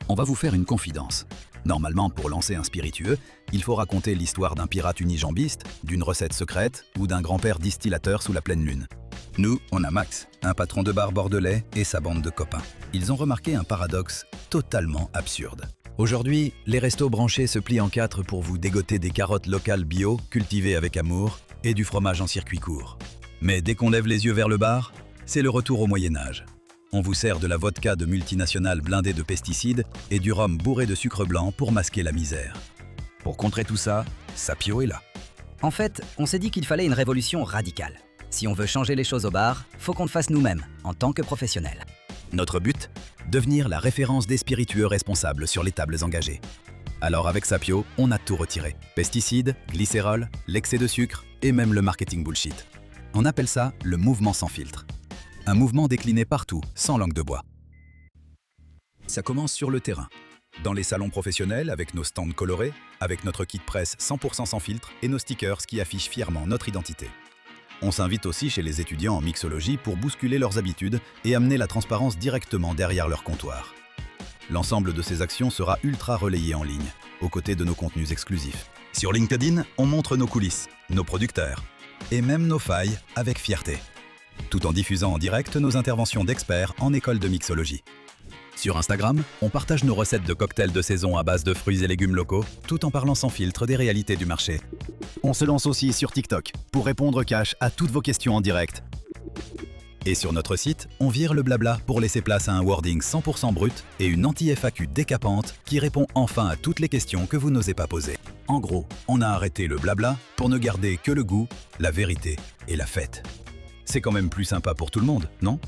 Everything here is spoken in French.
On va vous faire une confidence. Normalement, pour lancer un spiritueux, il faut raconter l'histoire d'un pirate unijambiste, d'une recette secrète ou d'un grand-père distillateur sous la pleine lune. Nous, on a Max, un patron de bar bordelais et sa bande de copains. Ils ont remarqué un paradoxe totalement absurde. Aujourd'hui, les restos branchés se plient en quatre pour vous dégoter des carottes locales bio, cultivées avec amour, et du fromage en circuit court. Mais dès qu'on lève les yeux vers le bar, c'est le retour au Moyen-Âge. On vous sert de la vodka de multinationales blindée de pesticides et du rhum bourré de sucre blanc pour masquer la misère. Pour contrer tout ça, Sapio est là. En fait, on s'est dit qu'il fallait une révolution radicale. Si on veut changer les choses au bar, faut qu'on le fasse nous-mêmes, en tant que professionnels. Notre but ? Devenir la référence des spiritueux responsables sur les tables engagées. Alors avec Sapio, on a tout retiré. Pesticides, glycérol, l'excès de sucre et même le marketing bullshit. On appelle ça le mouvement sans filtre. Un mouvement décliné partout, sans langue de bois. Ça commence sur le terrain. Dans les salons professionnels, avec nos stands colorés, avec notre kit presse 100% sans filtre et nos stickers qui affichent fièrement notre identité. On s'invite aussi chez les étudiants en mixologie pour bousculer leurs habitudes et amener la transparence directement derrière leur comptoir. L'ensemble de ces actions sera ultra relayé en ligne, aux côtés de nos contenus exclusifs. Sur LinkedIn, on montre nos coulisses, nos producteurs et même nos failles avec fierté, tout en diffusant en direct nos interventions d'experts en école de mixologie. Sur Instagram, on partage nos recettes de cocktails de saison à base de fruits et légumes locaux, tout en parlant sans filtre des réalités du marché. On se lance aussi sur TikTok pour répondre cash à toutes vos questions en direct. Et sur notre site, on vire le blabla pour laisser place à un wording 100% brut et une anti-FAQ décapante qui répond enfin à toutes les questions que vous n'osez pas poser. En gros, on a arrêté le blabla pour ne garder que le goût, la vérité et la fête. C'est quand même plus sympa pour tout le monde, non ?